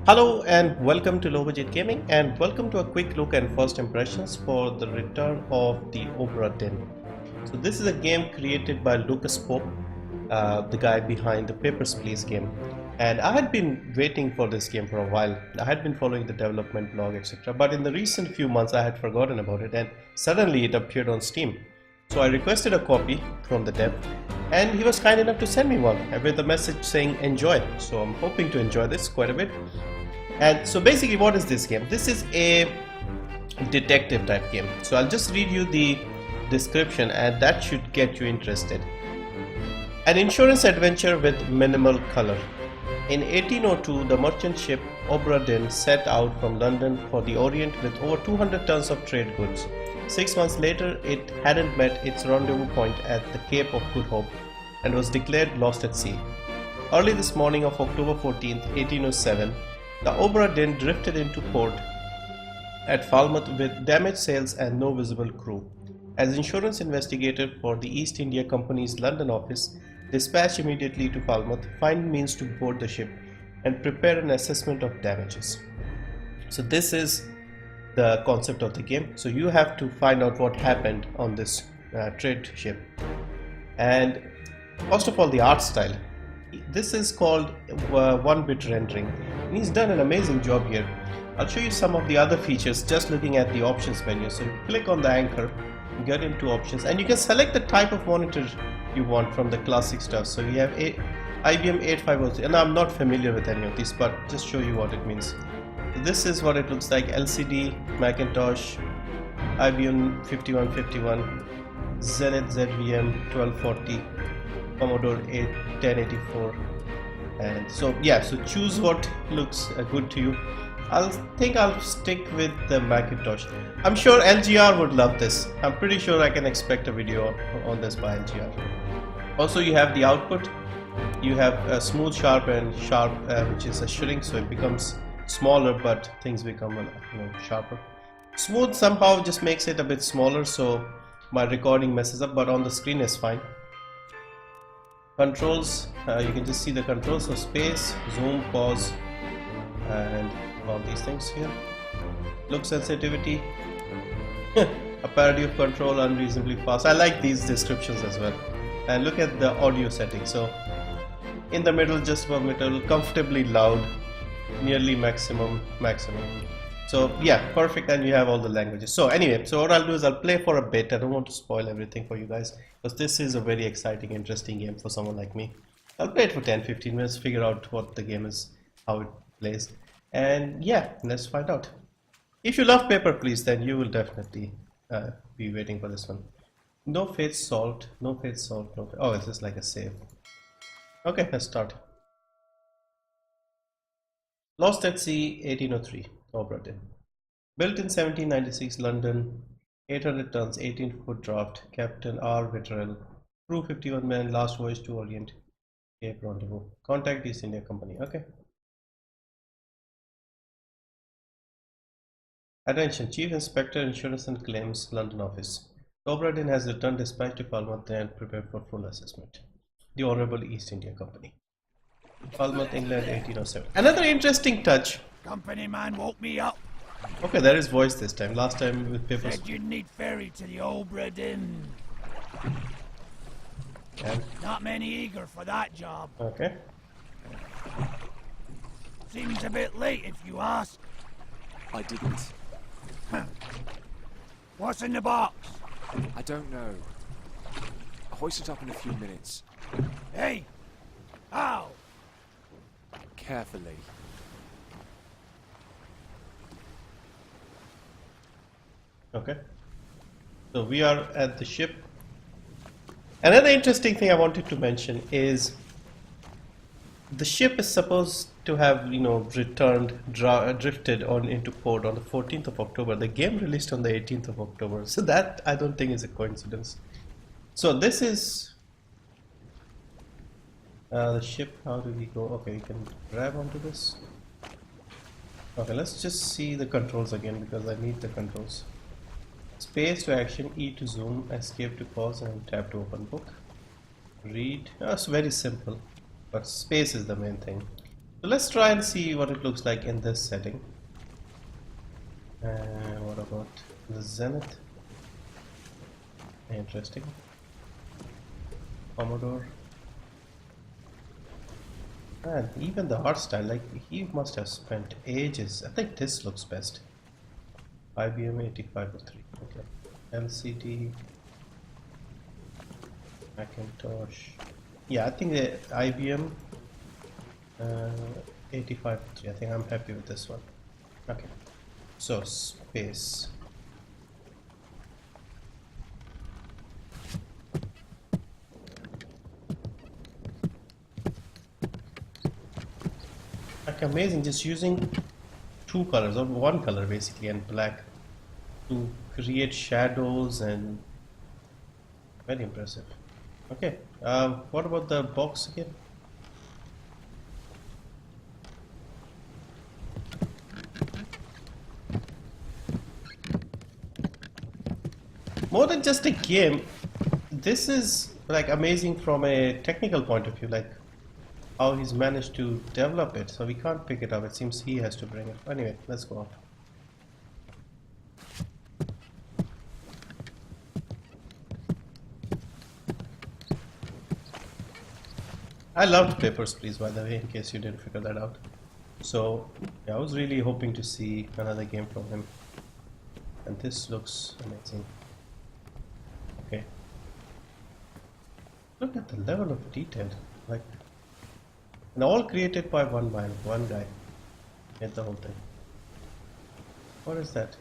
Hello and welcome to Low Budget Gaming, and welcome to a quick look and first impressions for the return of the Obra Dinn. So this is a game created by Lucas Pope, the guy behind the Papers, Please game, and I had been waiting for this game for a while. I had been following the development blog, etc., but in the recent few months I had forgotten about it, and suddenly it appeared on Steam. So I requested a copy from the dev, and he was kind enough to send me one with a message saying enjoy. So I'm hoping to enjoy this quite a bit. And so basically, what is this game? This is a detective type game. So I'll just read you the description and that should get you interested. An insurance adventure with minimal color. In 1802, the merchant ship Obra Dinn set out from London for the Orient with over 200 tons of trade goods. 6 months later, it hadn't met its rendezvous point at the Cape of Good Hope and was declared lost at sea. Early this morning of October 14, 1807, the Obra Dinn drifted into port at Falmouth with damaged sails and no visible crew. As insurance investigator for the East India Company's London office, dispatch immediately to Falmouth, find means to board the ship, and prepare an assessment of damages. So this is the concept of the game. So you have to find out what happened on this trade ship. And first of all, the art style. This is called 1-bit rendering. He's done an amazing job here. I'll show you some of the other features just looking at the options menu. So you click on the anchor, get into options, and you can select the type of monitor you want from the classic stuff. So you have IBM 8503, and I'm not familiar with any of these, but just show you what it means. This is what it looks like: LCD, Macintosh, IBM 5151, Zenith ZVM 1240, Commodore 1084, and so yeah, so choose what looks good to you. I'll stick with the Macintosh. I'm sure LGR would love this. I'm pretty sure I can expect a video on this by LGR. Also, you have the output. You have a smooth, sharp, and sharp, which is a shrink, so it becomes smaller, but things become sharper. Smooth somehow just makes it a bit smaller, so my recording messes up, but on the screen is fine. Controls, you can just see the controls, so space, zoom, pause, and all these things here. Look sensitivity, a parody of control, unreasonably fast. I like these descriptions as well. And look at the audio settings. So in the middle, just above middle, comfortably loud, nearly maximum. So yeah, perfect. And you have all the languages. So anyway, so what I'll do is I'll play for a bit. I don't want to spoil everything for you guys, because this is a very exciting, interesting game for someone like me. I'll play it for 10-15 minutes, figure out what the game is, how it plays, and yeah, let's find out. If you love Paper Please, then you will definitely be waiting for this one. No faith salt, no faith salt, no faith. Oh, it's just like a save. Okay, let's start. Lost at Sea, 1803, Obra Dinn. Built in 1796, London, 800 tons, 18-foot draft, Captain R. Vitterell, crew 51 men, last voyage to Orient, Cape Rendezvous. Contact East India Company. Okay. Attention, Chief Inspector, Insurance and Claims, London office. Obra Dinn has returned dispatch to Falmouth and prepared for full assessment. The Honorable East India Company. Falmouth, England, 1807. Another interesting touch. Company man woke me up. Okay, there is voice this time. Last time with Papers. Said you'd need ferry to the Obra Dinn. And Not many eager for that job. okay. Seems a bit late if you ask. I didn't. What's in the box? I don't know. I'll hoist it up in a few minutes. Hey! How? Carefully. Okay. So we are at the ship. Another interesting thing I wanted to mention is the ship is supposed to have, returned, drifted on into port on the 14th of October. The game released on the 18th of October. So that I don't think is a coincidence. So this is the ship. How do we go? Okay, we can grab onto this. Okay, let's just see the controls again, because I need the controls. Space to action, E to zoom, escape to pause, and tab to open book. Read. It's very simple, but space is the main thing. So let's try and see what it looks like in this setting. And what about the zenith? Interesting. Commodore. And even the art style, like he must have spent ages. I think this looks best. IBM 8503. Okay. LCD. Macintosh. Yeah, I think the IBM 8503. I think I'm happy with this one. Okay. So space. Like amazing, just using two colors or one color basically and black to create shadows, and very impressive. Okay, what about the box again? More than just a game, this is like amazing from a technical point of view, like how he's managed to develop it. So we can't pick it up. It seems he has to bring it. Anyway, let's go on. I loved Papers, Please, by the way, in case you didn't figure that out. So yeah, I was really hoping to see another game from him, and this looks amazing. Okay, look at the level of detail, like, and all created by one guy. Made the whole thing. What is that?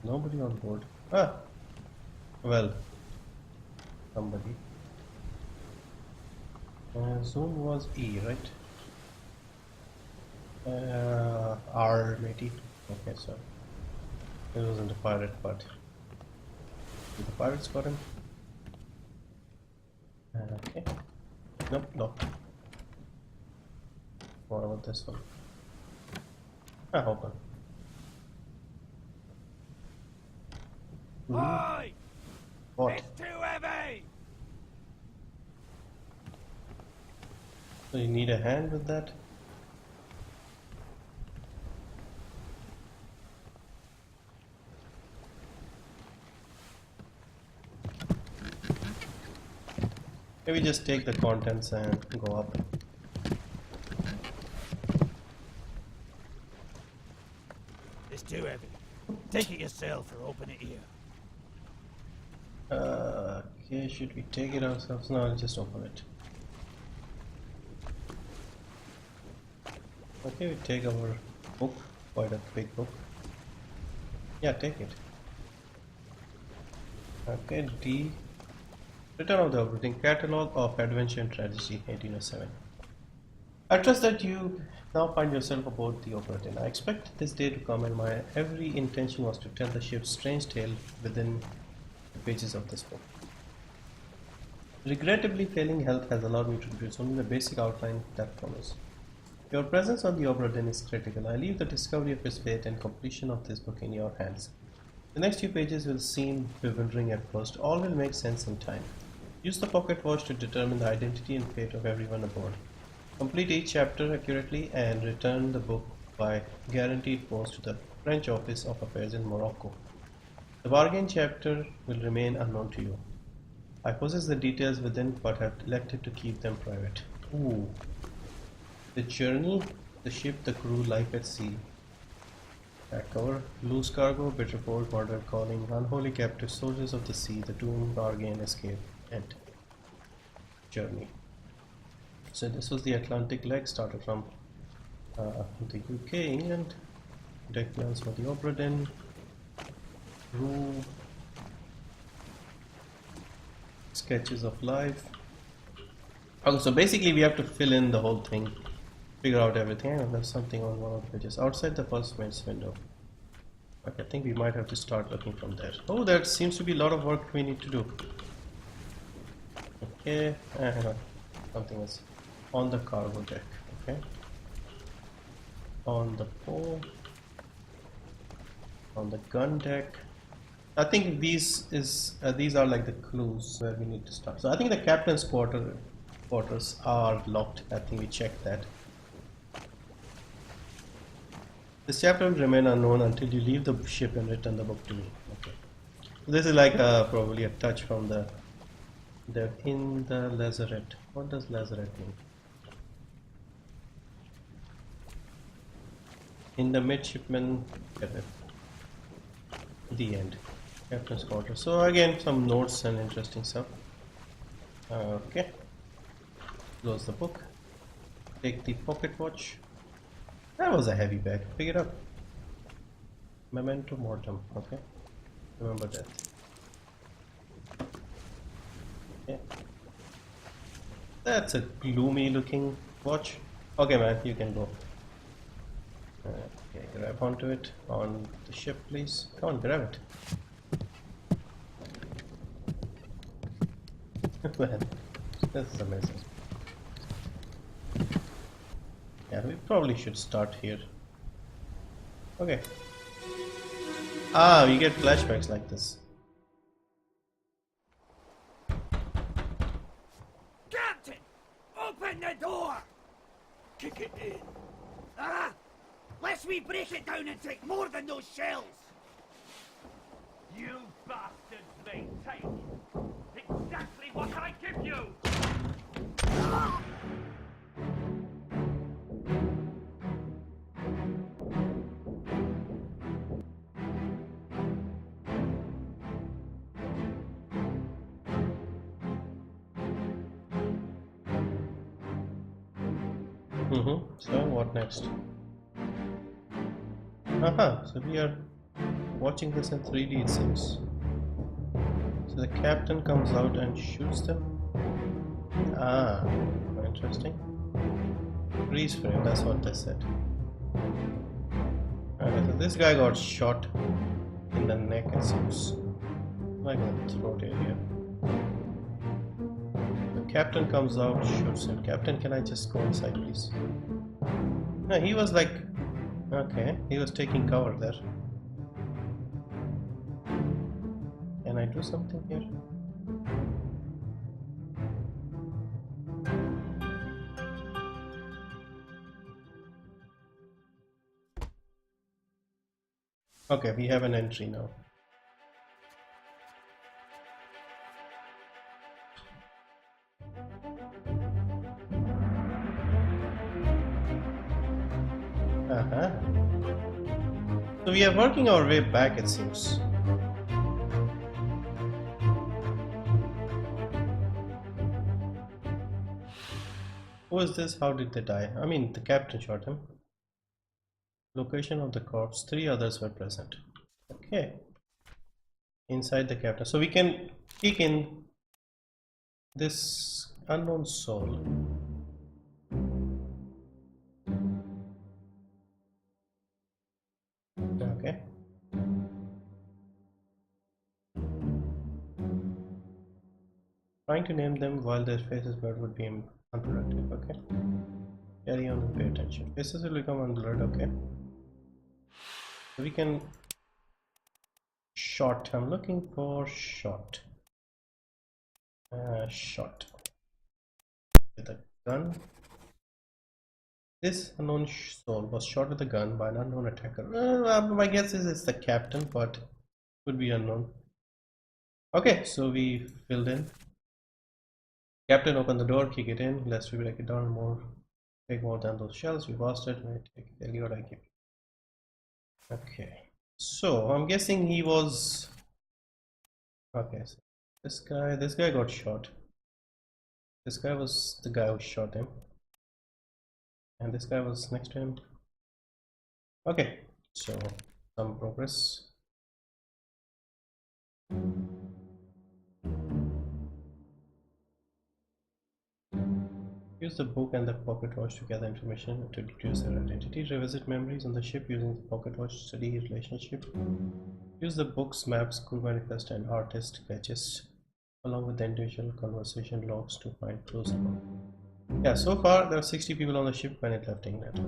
Nobody on board. Ah, well, somebody. Zoom was E, right? R maybe. Okay, so it wasn't a pirate, but did the pirates got him? Okay. Nope, no. What about this one? Ah, open. Oi! What? It's too heavy! So you need a hand with that? Maybe just take the contents and go up. It's too heavy. Take it yourself or open it here. Okay, should we take it ourselves? No, I'll just open it. Okay, we take our book, quite a big book. Yeah, take it. Okay, D. Return of the Obra Dinn Catalog of Adventure and Tragedy, 1807. I trust that you now find yourself aboard the Obra Dinn. I expect this day to come, and my every intention was to tell the ship's strange tale within the pages of this book. Regrettably, failing health has allowed me to produce only the basic outline that follows. Your presence on the Obra Dinn is critical. I leave the discovery of its fate and completion of this book in your hands. The next few pages will seem bewildering at first. All will make sense in time. Use the pocket watch to determine the identity and fate of everyone aboard. Complete each chapter accurately and return the book by guaranteed post to the French Office of Affairs in Morocco. The bargain chapter will remain unknown to you. I possess the details within but have elected to keep them private. Ooh. The journey, the ship, the crew, life at sea. Back cover, loose cargo, bitter cold, murder calling, unholy captive, soldiers of the sea, the tomb, bargain, escape, end. Journey. So this was the Atlantic leg, started from the UK, England. Deck plans for the Obra Dinn. Crew. Sketches of life. Okay, so basically we have to fill in the whole thing. Figure out everything. And there's something on one of the pages outside the first mains window. Okay, I think we might have to start looking from there. Oh, there seems to be a lot of work we need to do. Okay, hang on. Something is on the cargo deck. Okay, on the pole, on the gun deck. I think these are like the clues where we need to start. So I think the captain's quarters are locked. I think we checked that. This chapter will remain unknown until you leave the ship and return the book to me. Okay. So this is like probably a touch from the in the lazarette. What does lazarette mean? In the midshipman cabin. The end. Captain's quarters. So again, some notes and interesting stuff. Okay. Close the book. Take the pocket watch. That was a heavy bag. Pick it up. Memento mortem. Okay. Remember that. Okay. That's a gloomy looking watch. Okay, man, you can go. Okay, grab onto it on the ship, please. Come on, grab it. Man, this is amazing. Yeah, we probably should start here. Okay. Ah, we get flashbacks like this. Captain! Open the door! Kick it in. Ah! Lest we break it down and take more than those shells! You bastards may take exactly what I give you! Ah! So what next? So we are watching this in 3D, it seems. So the captain comes out and shoots them. Ah, interesting. Freeze frame, that's what they said. Okay, so this guy got shot in the neck, it seems. Like the throat area. The captain comes out, shoots him. Captain, can I just go inside, please? No, he was like... Okay, he was taking cover there. Can I do something here? Okay, we have an entry now. So we are working our way back, it seems. Who is this? How did they die? I mean, the captain shot him. Location of the corpse. 3 others were present. Okay. Inside the captain. So we can kick in this unknown soul. Okay. Trying to name them while their faces blurred would be unproductive. Okay. Carry on and pay attention. Faces will become unblurred. Okay. So we can shot. I'm looking for shot. Shot with a gun. This unknown soul was shot with a gun by an unknown attacker. My guess is it's the captain, but could be unknown. Okay, so we filled in. Captain, open the door, kick it in, lest we break it down more. Take more than those shells. We lost it. Tell you what I give you. Okay, so I'm guessing he was. Okay, so this guy got shot. This guy was the guy who shot him. And this guy was next to him. Okay, so some progress. Use the book and the pocket watch to gather information to deduce their identity. Revisit memories on the ship using the pocket watch to study relationship. Use the book's maps, crew manifest, and artist sketches along with the individual conversation logs to find clues. Yeah, so far there are 60 people on the ship when it left England.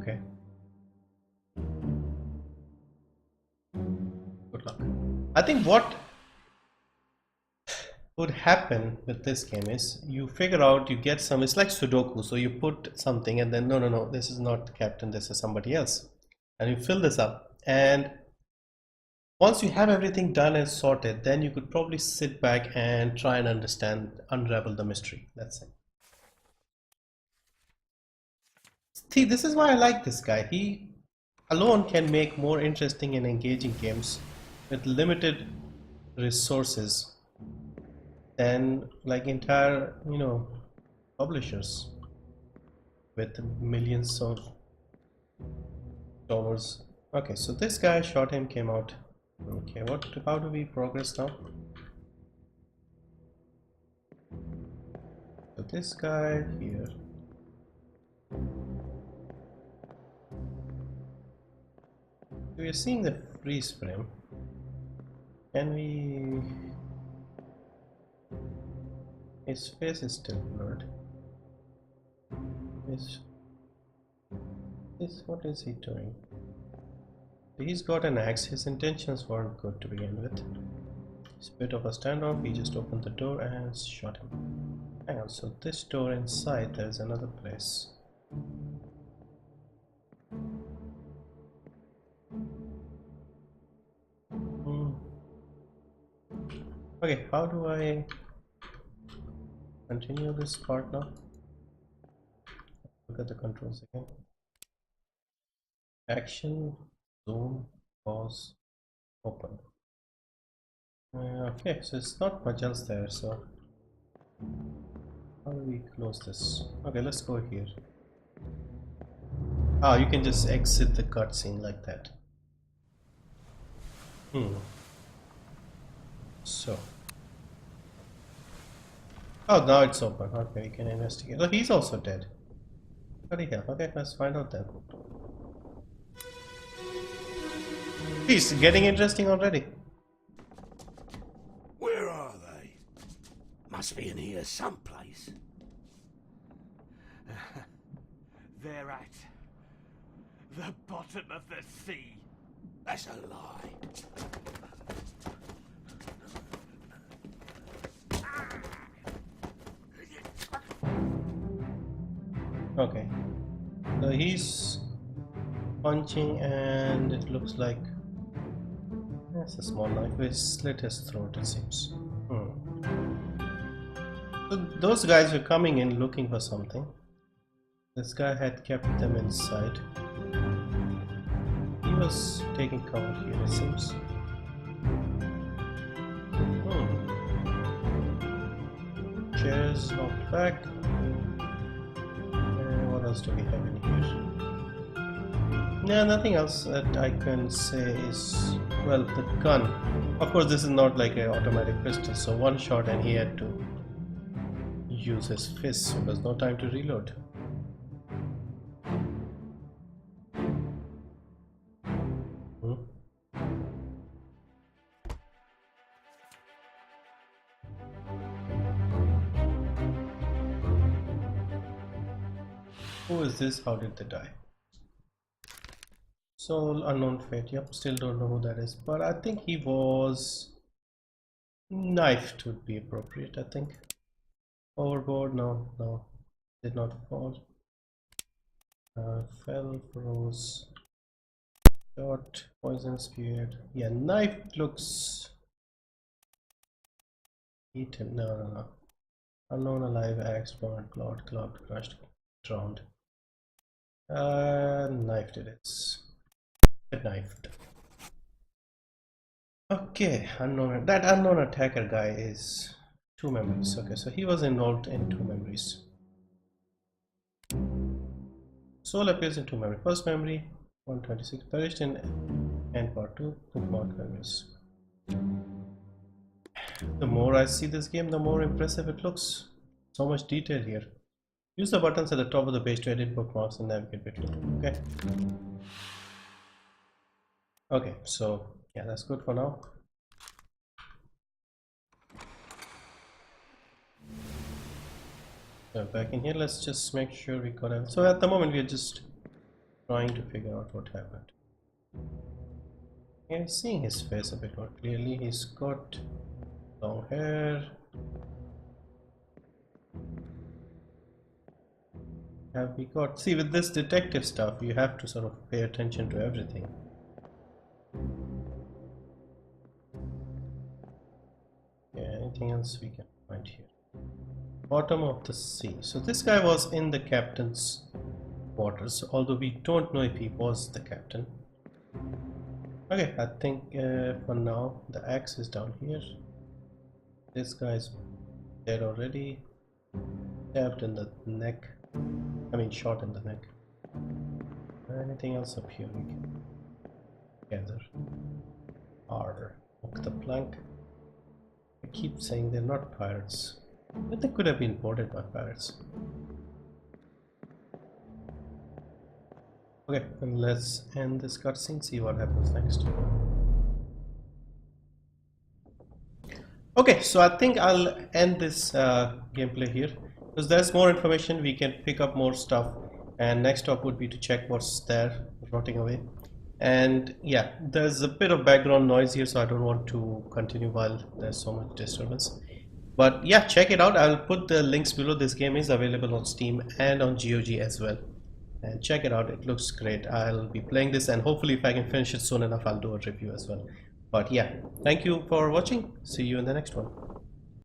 Okay. Okay. good luck. I think what would happen with this game is you figure out, you get some, it's like Sudoku, so you put something and then no, this is not the captain, this is somebody else, and you fill this up, and once you have everything done and sorted, then you could probably sit back and try and unravel the mystery. That's it. See, this is why I like this guy. He alone can make more interesting and engaging games with limited resources than like entire, publishers with millions of dollars. Okay, so this guy shot him, came out. Okay, how do we progress now? So this guy here. We are seeing the freeze frame. Can we... His face is still blurred. What is he doing? He's got an axe. His intentions weren't good to begin with. It's a bit of a standoff. He just opened the door and shot him. Hang on, so this door inside, there's another place. Okay, how do I continue this part now? Look at the controls again. Action, zoom, pause, open. Okay, so it's not much else there, so how do we close this? Okay, let's go here. Ah, you can just exit the cutscene like that. So, oh, now it's open. Okay, we can investigate. Oh, he's also dead. Bloody hell. Okay, let's find out then. He's getting interesting already. Where are they? Must be in here someplace. They're at the bottom of the sea. That's a lie. Okay, so he's punching and it looks like that's a small knife which slit his throat, it seems. So those guys were coming in looking for something. This guy had kept them inside. He was taking cover here, it seems. Chairs knocked back. What else do we have in here? No, nothing else that I can say is, well, the gun. Of course, this is not like an automatic pistol, so one shot and he had to use his fist, so there's no time to reload. Who is this? How did they die? Soul unknown fate. Yep, still don't know who that is, but I think he was knifed would be appropriate. I think overboard. No, did not fall. Fell, froze, shot, poison, speared. Yeah, knife looks eaten. No. Unknown, alive, axe, burned, clawed, clubbed, crushed, drowned. Knifed it. It's knifed. Okay, unknown. That unknown attacker guy is 2 memories. Okay, so he was involved in 2 memories. Soul appears in 2 memories. First memory 126, perished in end part 2, bookmark memories. The more I see this game, the more impressive it looks. So much detail here. Use the buttons at the top of the page to edit bookmarks and navigate between. Okay. Okay, so yeah, that's good for now. So back in here, let's just make sure we got it. So at the moment, we are just trying to figure out what happened. Yeah, seeing his face a bit more clearly. He's got long hair. Have we got? See, with this detective stuff, you have to sort of pay attention to everything. Yeah, anything else we can find here? Bottom of the sea. So this guy was in the captain's quarters, although we don't know if he was the captain. Okay, I think for now the axe is down here. This guy's dead already. Stabbed in the neck. I mean, shot in the neck. Anything else up here we can gather? Hook the plank. I keep saying they're not pirates, but they could have been boarded by pirates. Okay, and let's end this cutscene, see what happens next. Okay, so I think I'll end this gameplay here, because there's more information, we can pick up more stuff, and next stop would be to check what's there rotting away. And yeah, there's a bit of background noise here, so I don't want to continue while there's so much disturbance. But yeah, check it out. I'll put the links below. This game is available on Steam and on GOG as well, and check it out. It looks great. I'll be playing this, and hopefully if I can finish it soon enough, I'll do a review as well. But yeah, thank you for watching. See you in the next one.